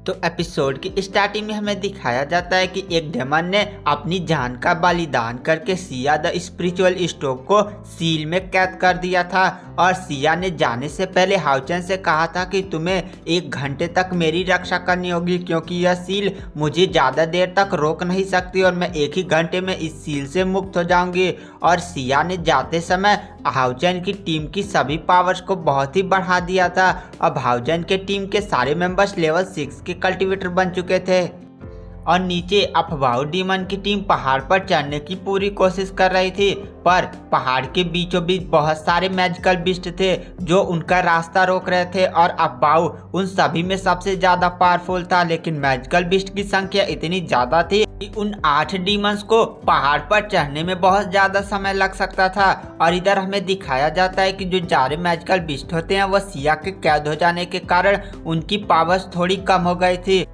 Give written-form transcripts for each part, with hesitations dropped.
तो एपिसोड की स्टार्टिंग में हमें दिखाया जाता है कि एक डेमन ने अपनी जान का बलिदान करके सिया द स्पिरिचुअल स्टोव को सील में कैद कर दिया था। और सिया ने जाने से पहले हाउचेन से कहा था कि तुम्हें 1 घंटे तक मेरी रक्षा करनी होगी, क्योंकि यह सील मुझे ज़्यादा देर तक रोक नहीं सकती और मैं 1 ही घंटे में इस सील से मुक्त हो जाऊंगी। और सिया ने जाते समय हाउचेन की टीम की सभी पावर्स को बहुत ही बढ़ा दिया था। अब हाउचेन के टीम के सारे मेंबर्स लेवल 6 के कल्टीवेटर बन चुके थे और नीचे अफवाह डीमन की टीम पहाड़ पर चढ़ने की पूरी कोशिश कर रही थी, पर पहाड़ के बीचों बीच बहुत सारे मैजिकल बीस्ट थे जो उनका रास्ता रोक रहे थे। और अफवाह उन सभी में सबसे ज्यादा पावरफुल था, लेकिन मैजिकल बीस्ट की संख्या इतनी ज्यादा थी कि उन 8 डीमंस को पहाड़ पर चढ़ने में बहुत ज्यादा समय लग सकता था। और इधर हमें दिखाया जाता है कि जो सारे मैजिकल बीस्ट होते हैं वह सिया के कैद हो जाने के कारण उनकी पावर्स थोड़ी कम हो गई थी।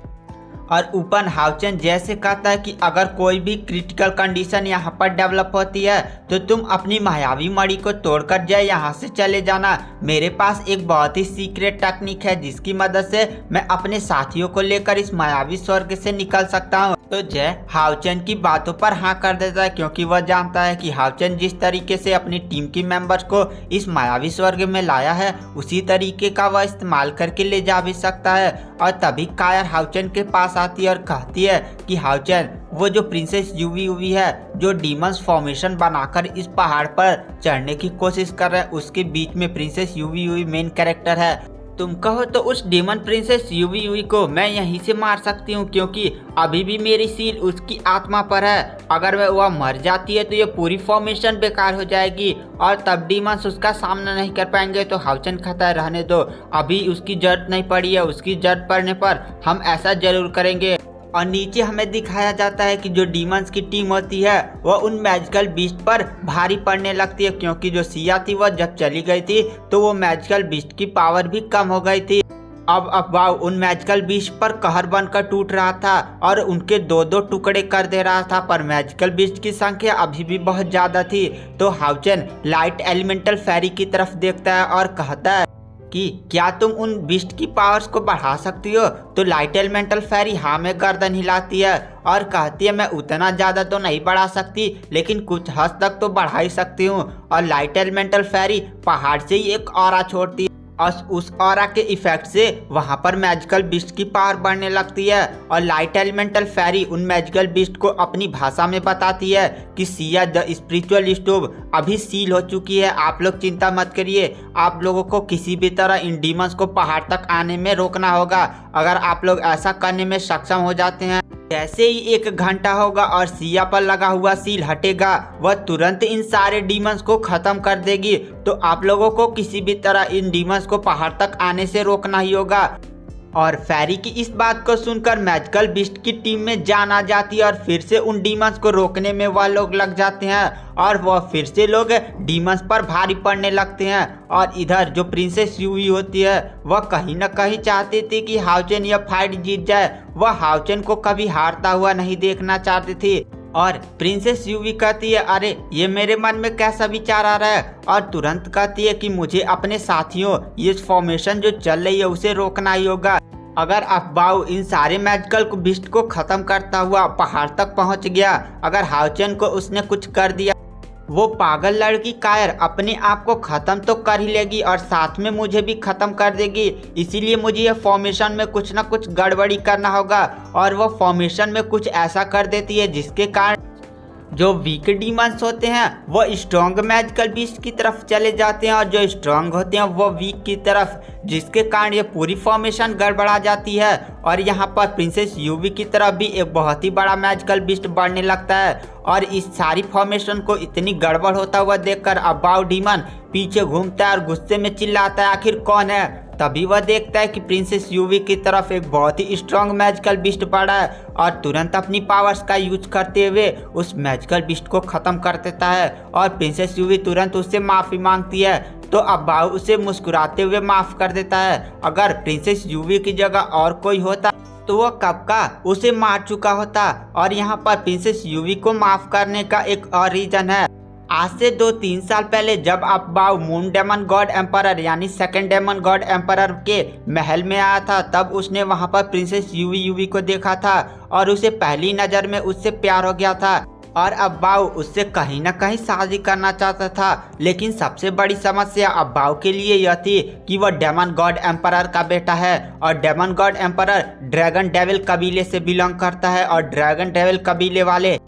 और ऊपर हाउचेन जैसे कहता है कि अगर कोई भी क्रिटिकल कंडीशन यहाँ पर डेवलप होती है तो तुम अपनी मायावी मणि को तोड़कर जय यहाँ से चले जाना। मेरे पास एक बहुत ही सीक्रेट टेक्निक है जिसकी मदद से मैं अपने साथियों को लेकर इस मायावी स्वर्ग से निकल सकता हूँ। तो जय हाउचेन की बातों पर हाँ कर देता है, क्योंकि वह जानता है कि हाउचेन जिस तरीके से अपनी टीम की मेंबर्स को इस मायावी स्वर्ग में लाया है उसी तरीके का वह इस्तेमाल करके ले जा भी सकता है। और तभी कायर हाउचेन के पास आती है और कहती है कि हाउचेन, वो जो प्रिंसेस यूवी है जो डीमंस फॉर्मेशन बनाकर इस पहाड़ पर चढ़ने की कोशिश कर रहे हैं, उसके बीच में प्रिंसेस यूवी मेन कैरेक्टर है। तुम कहो तो उस डेमन प्रिंसेस यूवी को मैं यहीं से मार सकती हूँ, क्योंकि अभी भी मेरी सील उसकी आत्मा पर है। अगर वह मर जाती है तो ये पूरी फॉर्मेशन बेकार हो जाएगी और तब डीमंस उसका सामना नहीं कर पाएंगे। तो हाउचेन कहता है रहने दो, अभी उसकी जरूरत नहीं पड़ी है, उसकी जरूरत पड़ने पर हम ऐसा जरूर करेंगे। और नीचे हमें दिखाया जाता है कि जो डीमंस की टीम होती है वह उन मैजिकल बीस्ट पर भारी पड़ने लगती है, क्योंकि जो सिया थी वह जब चली गई थी तो वो मैजिकल बीस्ट की पावर भी कम हो गई थी। अब अफवाह उन मैजिकल बीस्ट पर कहर बनकर टूट रहा था और उनके 2-2 टुकड़े कर दे रहा था, पर मैजिकल बीस्ट की संख्या अभी भी बहुत ज्यादा थी। तो हाउचेन लाइट एलिमेंटल फेरी की तरफ देखता है और कहता है कि क्या तुम उन बीस्ट की पावर्स को बढ़ा सकती हो? तो लाइट एलिमेंटल फेरी हाँ में गर्दन हिलाती है और कहती है मैं उतना ज़्यादा तो नहीं बढ़ा सकती, लेकिन कुछ हद तक तो बढ़ा ही सकती हूँ। और लाइट एलिमेंटल फेरी पहाड़ से ही एक ऑरा छोड़ती है और उस ऑरा के इफेक्ट से वहां पर मैजिकल बीस्ट की पावर बढ़ने लगती है। और लाइट एलिमेंटल फेरी उन मैजिकल बीस्ट को अपनी भाषा में बताती है कि सिया द स्पिरिचुअल स्टोव अभी सील हो चुकी है, आप लोग चिंता मत करिए, आप लोगों को किसी भी तरह इन डीमंस को पहाड़ तक आने में रोकना होगा। अगर आप लोग ऐसा करने में सक्षम हो जाते हैं, जैसे ही 1 घंटा होगा और सिया पर लगा हुआ सील हटेगा वह तुरंत इन सारे डीमंस को खत्म कर देगी। तो आप लोगों को किसी भी तरह इन डीमंस को पहाड़ तक आने से रोकना ही होगा। और फेरी की इस बात को सुनकर मैजिकल बीस्ट की टीम में जान आ जाती है और फिर से उन डीमंस को रोकने में वह लोग लग जाते हैं और वह फिर से लोग डीमंस पर भारी पड़ने लगते हैं। और इधर जो प्रिंसेस यूवी होती है वह कहीं न कहीं चाहती थी कि हाउचेन यह फाइट जीत जाए, वह हाउचेन को कभी हारता हुआ नहीं देखना चाहती थी। और प्रिंसेस यूवी कहती है अरे ये मेरे मन में कैसा विचार आ रहा है, और तुरंत कहती है कि मुझे अपने साथियों ये फॉर्मेशन जो चल रही है उसे रोकना ही होगा। अगर अफवाह इन सारे मैजिकल बीस्ट को खत्म करता हुआ पहाड़ तक पहुंच गया, अगर हाउचेन को उसने कुछ कर दिया, वो पागल लड़की कायर अपने आप को खत्म तो कर ही लेगी और साथ में मुझे भी खत्म कर देगी। इसीलिए मुझे यह फॉर्मेशन में कुछ ना कुछ गड़बड़ी करना होगा। और वो फॉर्मेशन में कुछ ऐसा कर देती है जिसके कारण जो वीक डीमंस होते हैं वो स्ट्रॉन्ग मैजिकल बीस्ट की तरफ चले जाते हैं और जो स्ट्रॉन्ग होते हैं वो वीक की तरफ, जिसके कारण ये पूरी फॉर्मेशन गड़बड़ा जाती है। और यहाँ पर प्रिंसेस यूवी की तरफ भी एक बहुत ही बड़ा मैजिकल बीस्ट बढ़ने लगता है और इस सारी फॉर्मेशन को इतनी गड़बड़ होता हुआ देखकर अफवाह डीमन पीछे घूमता है और गुस्से में चिल्लाता है आखिर कौन है। तभी वह देखता है कि प्रिंसेस यूवी की तरफ एक बहुत ही स्ट्रॉन्ग मैजिकल बीस्ट पड़ा है और तुरंत अपनी पावर्स का यूज करते हुए उस मैजिकल बीस्ट को खत्म कर देता है। और प्रिंसेस यूवी तुरंत उससे माफी मांगती है तो अफवाह उसे मुस्कुराते हुए माफ कर देता है। अगर प्रिंसेस यूवी की जगह और कोई होता तो वह कब का उसे मार चुका होता। और यहाँ पर प्रिंसेस यूवी को माफ करने का एक और रीजन है आज से 2-3 साल पहले जब अब्बाऊ मून डेमन गॉड एम्परर यानी सेकंड डेमन गॉड एम्परर के महल में आया था, तब उसने वहां पर प्रिंसेस यूवी को देखा था और उसे पहली नज़र में उससे प्यार हो गया था और अब्बाऊ उससे कहीं ना कहीं शादी करना चाहता था। लेकिन सबसे बड़ी समस्या अब्बाऊ के लिए यह थी कि वह डेमन गॉड एम्परर का बेटा है और demon god emperor dragon devil कबीले से बिलोंग करता है और ड्रैगन डेविल कबीले वाले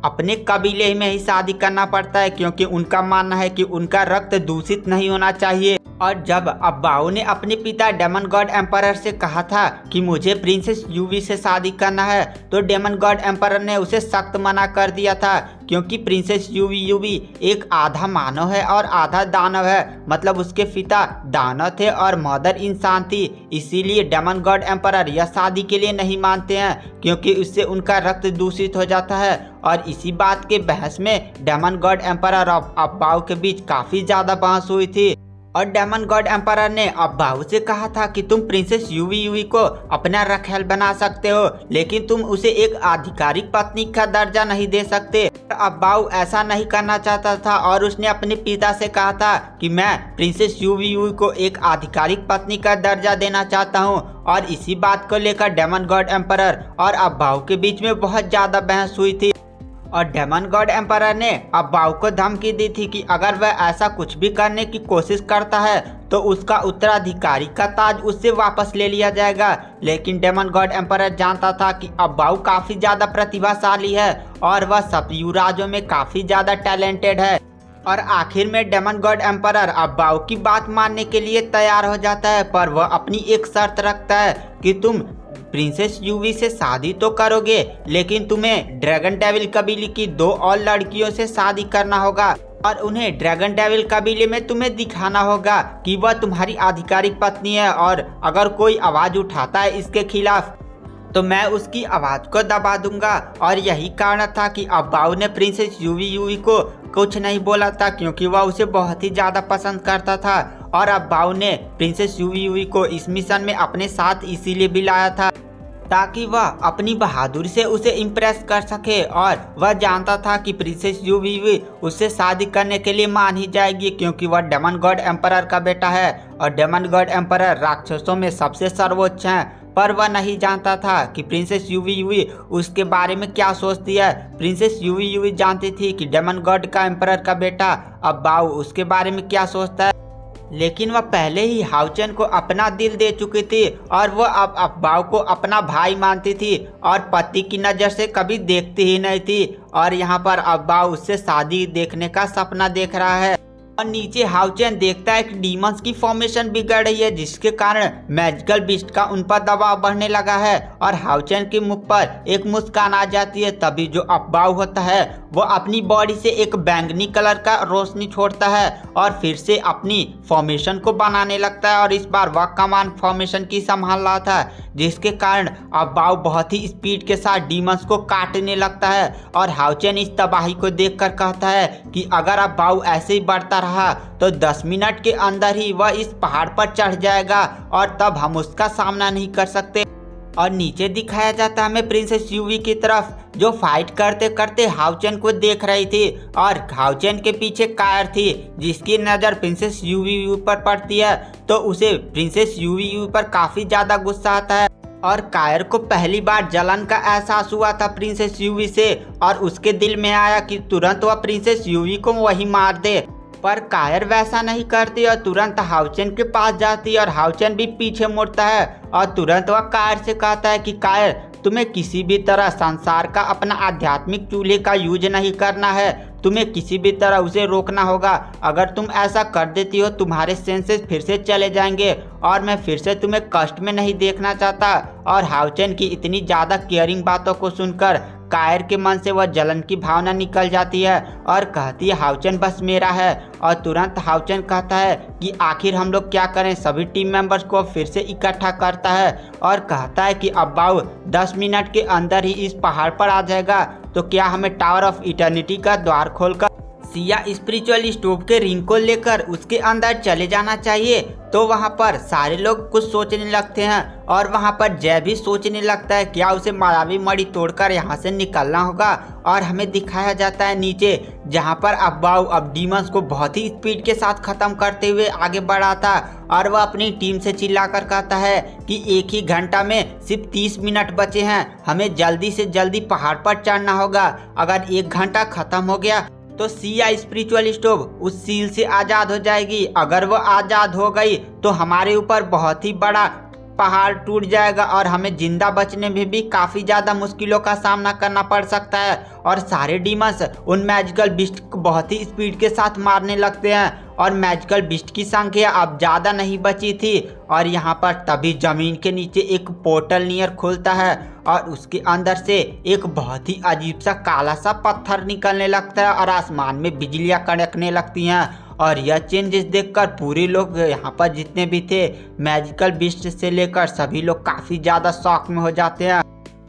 अपने कबीले में ही शादी करना पड़ता है क्योंकि उनका मानना है कि उनका रक्त दूषित नहीं होना चाहिए। और जब अब्बाऊ ने अपने पिता डेमन गॉड एम्परर से कहा था कि मुझे प्रिंसेस यूवी से शादी करना है, तो डेमन गॉड एम्परर ने उसे सख्त मना कर दिया था क्योंकि प्रिंसेस यूवी एक आधा मानव है और आधा दानव है। मतलब उसके पिता दानव थे और मदर इंसान थी, इसीलिए डेमन गॉड एम्परर यह शादी के लिए नहीं मानते हैं क्योंकि उससे उनका रक्त दूषित हो जाता है। और इसी बात के बहस में डेमन गॉड एम्परर और अब्बाऊ के बीच काफ़ी ज़्यादा बहस हुई थी और डेमन गॉड एम्परर ने अब्बाऊ से कहा था कि तुम प्रिंसेस यूवी को अपना रखैल बना सकते हो, लेकिन तुम उसे एक आधिकारिक पत्नी का दर्जा नहीं दे सकते। अब्बाऊ ऐसा नहीं करना चाहता था और उसने अपने पिता से कहा था कि मैं प्रिंसेस यूवी को एक आधिकारिक पत्नी का दर्जा देना चाहता हूँ। और इसी बात को लेकर डेमन गॉड एम्परर और अब्बाऊ के बीच में बहुत ज़्यादा बहस हुई थी और डेमन गॉड एम्परर ने अब्बाऊ को धमकी दी थी कि अगर वह ऐसा कुछ भी करने की कोशिश करता है तो उसका उत्तराधिकारी का ताज उससे वापस ले लिया जाएगा। लेकिन डेमन गॉड एम्परर जानता था कि अब्बाऊ काफ़ी ज़्यादा प्रतिभाशाली है और वह सब युवराजों में काफ़ी ज़्यादा टैलेंटेड है। और आखिर में डेमन गॉड एम्परर अब्बाऊ की बात मानने के लिए तैयार हो जाता है, पर वह अपनी एक शर्त रखता है कि तुम प्रिंसेस यूवी से शादी तो करोगे, लेकिन तुम्हें ड्रैगन डेविल कबीले की 2 और लड़कियों से शादी करना होगा और उन्हें ड्रैगन डेविल कबीले में तुम्हें दिखाना होगा कि वह तुम्हारी आधिकारिक पत्नी है। और अगर कोई आवाज़ उठाता है इसके खिलाफ तो मैं उसकी आवाज़ को दबा दूंगा। और यही कारण था कि अब्बाऊ ने प्रिंसेस यूवी को कुछ नहीं बोला था क्योंकि वह उसे बहुत ही ज़्यादा पसंद करता था। और अब्बाऊ ने प्रिंसेस यूवी को इस मिशन में अपने साथ इसीलिए भी लाया था ताकि वह अपनी बहादुरी से उसे इम्प्रेस कर सके। और वह जानता था कि प्रिंसेस यूवी उससे शादी करने के लिए मान ही जाएगी क्योंकि वह डेमन गॉड एम्परर का बेटा है और डेमन गॉड एम्परर राक्षसों में सबसे सर्वोच्च हैं। पर वह नहीं जानता था कि प्रिंसेस यूवी उसके बारे में क्या सोचती है। प्रिंसेस यूवी जानती थी कि डेमन गॉड का एम्परर का बेटा अब्बाऊ उसके बारे में क्या सोचता है, लेकिन वह पहले ही हाउचेन को अपना दिल दे चुकी थी और वह अब अब्बाऊ को अपना भाई मानती थी और पति की नज़र से कभी देखती ही नहीं थी। और यहाँ पर अब्बाऊ उससे शादी देखने का सपना देख रहा है और नीचे हाउचेन देखता है कि डीमंस की फॉर्मेशन बिगड़ रही है जिसके कारण मैजिकल बीस्ट का उन पर दबाव बढ़ने लगा है और हाउचेन के मुख पर एक मुस्कान आ जाती है। तभी जो अब्बाऊ होता है वो अपनी बॉडी से एक बैंगनी कलर का रोशनी छोड़ता है और फिर से अपनी फॉर्मेशन को बनाने लगता है और इस बार वह कमान फॉर्मेशन की संभाल रहा था जिसके कारण अब्बाऊ बहुत ही स्पीड के साथ डीमंस को काटने लगता है। और हाउचेन इस तबाही को देखकर कहता है कि अगर अब्बाऊ ऐसे ही बढ़ता रहा तो 10 मिनट के अंदर ही वह इस पहाड़ पर चढ़ जाएगा और तब हम उसका सामना नहीं कर सकते। और नीचे दिखाया जाता है हमें प्रिंसेस यूवी की तरफ जो फाइट करते करते हाउचेन को देख रही थी और हाउचेन के पीछे कायर थी जिसकी नज़र प्रिंसेस यूवी पर पड़ती है तो उसे प्रिंसेस यूवी पर काफ़ी ज़्यादा गुस्सा आता है। और कायर को पहली बार जलन का एहसास हुआ था प्रिंसेस यूवी से और उसके दिल में आया कि तुरंत वह प्रिंसेस यूवी को वही मार दे, पर कायर वैसा नहीं करती और तुरंत हाउचेन के पास जाती है और हाउचेन भी पीछे मुड़ता है और तुरंत वह कायर से कहता है कि कायर तुम्हें किसी भी तरह संसार का अपना आध्यात्मिक चूल्हे का यूज नहीं करना है, तुम्हें किसी भी तरह उसे रोकना होगा। अगर तुम ऐसा कर देती हो तुम्हारे सेंसेस फिर से चले जाएंगे और मैं फिर से तुम्हें कष्ट में नहीं देखना चाहता। और हाउचेन की इतनी ज़्यादा केयरिंग बातों को सुनकर कायर के मन से वह जलन की भावना निकल जाती है और कहती है हाउचेन बस मेरा है। और तुरंत हाउचेन कहता है कि आखिर हम लोग क्या करें। सभी टीम मेंबर्स को फिर से इकट्ठा करता है और कहता है कि अब्बाऊ 10 मिनट के अंदर ही इस पहाड़ पर आ जाएगा तो क्या हमें टावर ऑफ इटर्निटी का द्वार खोलकर सिया स्पिरिचुअल स्टोव के रिंग को लेकर उसके अंदर चले जाना चाहिए, तो वहाँ पर सारे लोग कुछ सोचने लगते हैं और वहाँ पर जय भी सोचने लगता है क्या उसे मायावी मणि तोड़कर यहाँ से निकलना होगा। और हमें दिखाया जाता है नीचे जहाँ पर अब्बाऊ अब डीमंस को बहुत ही स्पीड के साथ खत्म करते हुए आगे बढ़ा था और वह अपनी टीम से चिल्लाकर कहता है कि एक ही घंटा में सिर्फ 30 मिनट बचे हैं, हमें जल्दी से जल्दी पहाड़ पर चढ़ना होगा। अगर 1 घंटा खत्म हो गया तो सिया स्पिरिचुअल स्टोव उस सील से आज़ाद हो जाएगी। अगर वो आज़ाद हो गई तो हमारे ऊपर बहुत ही बड़ा पहाड़ टूट जाएगा और हमें जिंदा बचने में भी काफ़ी ज़्यादा मुश्किलों का सामना करना पड़ सकता है। और सारे डीमंस उन मैजिकल बिस्ट को बहुत ही स्पीड के साथ मारने लगते हैं और मैजिकल बिस्ट की संख्या अब ज़्यादा नहीं बची थी। और यहाँ पर तभी ज़मीन के नीचे एक पोर्टल नियर खुलता है और उसके अंदर से एक बहुत ही अजीब सा काला सा पत्थर निकलने लगता है और आसमान में बिजलियाँ कड़कने लगती हैं। और यह चेंजेस देखकर पूरे लोग यहाँ पर जितने भी थे मैजिकल बिस्ट से लेकर सभी लोग काफ़ी ज़्यादा शॉक में हो जाते हैं।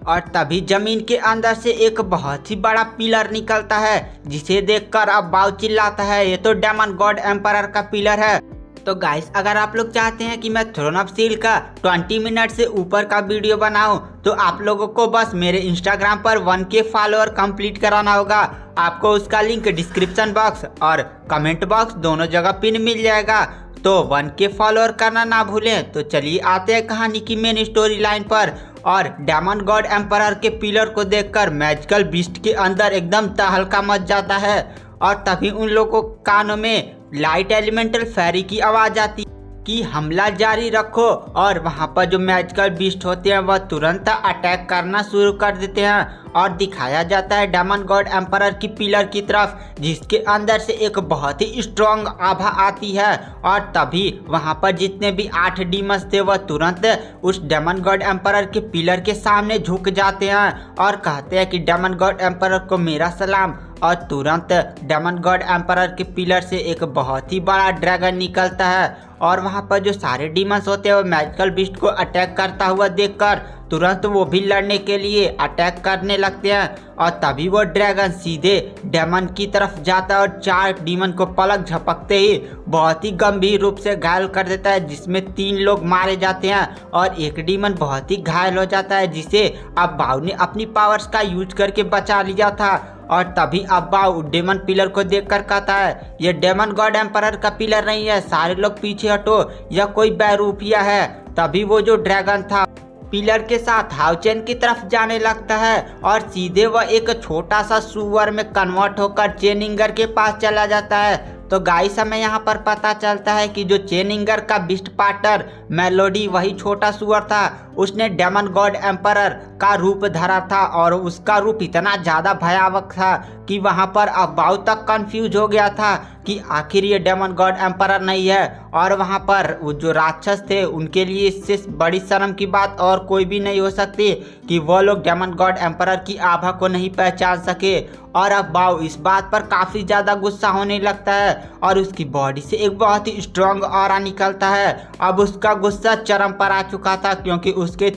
और तभी जमीन के अंदर से एक बहुत ही बड़ा पिलर निकलता है जिसे देखकर अब बाव चिल्लाता है ये तो डेमन गॉड एम्परर का पिलर है। तो गाइस अगर आप लोग चाहते हैं कि मैं थ्रोन ऑफ स्टील का 20 मिनट से ऊपर का वीडियो बनाऊं तो आप लोगों को बस मेरे इंस्टाग्राम पर 1K फॉलोअर कंप्लीट कराना होगा। आपको उसका लिंक डिस्क्रिप्शन बॉक्स और कमेंट बॉक्स दोनों जगह पिन मिल जाएगा, तो 1K फॉलोअर करना ना भूलें। तो चलिए आते हैं कहानी की मेन स्टोरी लाइन पर। और डेमन गॉड एम्परर के पिलर को देखकर मैजिकल बीस्ट के अंदर एकदम तहलका मच जाता है और तभी उन लोगों को कानों में लाइट एलिमेंटल फेरी की आवाज़ आती कि हमला जारी रखो। और वहाँ पर जो मैजिकल बीस्ट होते हैं वह तुरंत अटैक करना शुरू कर देते हैं और दिखाया जाता है डेमन गॉड एम्परर की पिलर की तरफ जिसके अंदर से एक बहुत ही स्ट्रॉन्ग आभा आती है। और तभी वहाँ पर जितने भी 8 डीमंस थे वह तुरंत उस डेमन गॉड एम्परर के पिलर के सामने झुक जाते हैं और कहते हैं कि डेमन गॉड एम्परर को मेरा सलाम। और तुरंत डेमन गॉड एम्परर के पिलर से एक बहुत ही बड़ा ड्रैगन निकलता है और वहाँ पर जो सारे डीमंस होते हैं वो मैजिकल बीस्ट को अटैक करता हुआ देखकर तुरंत वो भी लड़ने के लिए अटैक करने लगते हैं। और तभी वो ड्रैगन सीधे डेमन की तरफ जाता है और 4 डीमन को पलक झपकते ही बहुत ही गंभीर रूप से घायल कर देता है जिसमें 3 लोग मारे जाते हैं और एक डीमन बहुत ही घायल हो जाता है जिसे अब्बाऊ ने अपनी पावर्स का यूज करके बचा लिया था। और तभी अब्बाऊ डेमन पिलर को देखकर कहता है ये डेमन गॉड एम्परर का पिलर नहीं है, सारे लोग पीछे हटो, यह कोई बैरूपिया है। तभी वो जो ड्रैगन था पिलर के साथ हाउचेन की तरफ जाने लगता है और सीधे वह एक छोटा सा सुअर में कन्वर्ट होकर चेनिंगर के पास चला जाता है। तो गाइस हमें यहाँ पर पता चलता है कि जो चेनिंगर का बिस्ट पार्टनर मेलोडी वही छोटा सुअर था, उसने डेमन गॉड एम्परर का रूप धरा था और उसका रूप इतना ज़्यादा भयावह था कि वहाँ पर अब्बाऊ तक कंफ्यूज हो गया था कि आखिर ये डेमन गॉड एम्परर नहीं है। और वहाँ पर वो जो राक्षस थे उनके लिए इससे बड़ी शर्म की बात और कोई भी नहीं हो सकती कि वो लोग डेमन गॉड एम्परर की आभा को नहीं पहचान सके। और अब्बाऊ इस बात पर काफ़ी ज़्यादा गुस्सा होने लगता है और उसकी बॉडी से एक बहुत ही स्ट्रॉन्ग ऑरा निकलता है। अब उसका गुस्सा चरम पर आ चुका था क्योंकि उसके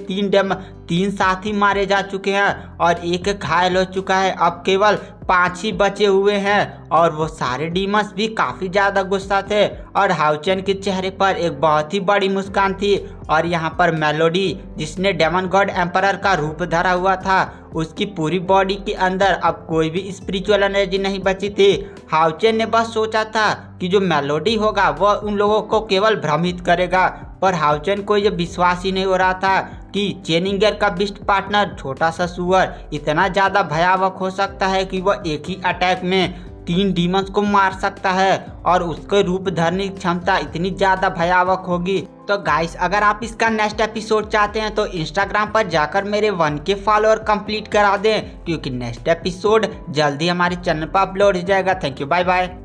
3 साथी मारे जा चुके हैं और एक घायल हो चुका है। अब केवल 5 ही बचे हुए हैं और वो सारे डीमंस भी काफ़ी ज़्यादा गुस्सा थे और हाउचेन के चेहरे पर एक बहुत ही बड़ी मुस्कान थी। और यहाँ पर मेलोडी जिसने डेमन गॉड एम्परर का रूप धरा हुआ था उसकी पूरी बॉडी के अंदर अब कोई भी स्पिरिचुअल एनर्जी नहीं बची थी। हाउचेन ने बस सोचा था कि जो मेलोडी होगा वह उन लोगों को केवल भ्रमित करेगा, पर हाउचेन को यह विश्वास ही नहीं हो रहा था कि चेनिंगर का बिस्ट पार्टनर छोटा सा सुअर इतना ज़्यादा भयावह हो सकता है कि वह एक ही अटैक में 3 डीमंस को मार सकता है और उसके रूप धरने की क्षमता इतनी ज़्यादा भयावह होगी। तो गाइस अगर आप इसका नेक्स्ट एपिसोड चाहते हैं तो इंस्टाग्राम पर जाकर मेरे 1K फॉलोअर कंप्लीट करा दें क्योंकि नेक्स्ट एपिसोड जल्दी हमारे चैनल पर अपलोड हो जाएगा। Thank you, bye bye.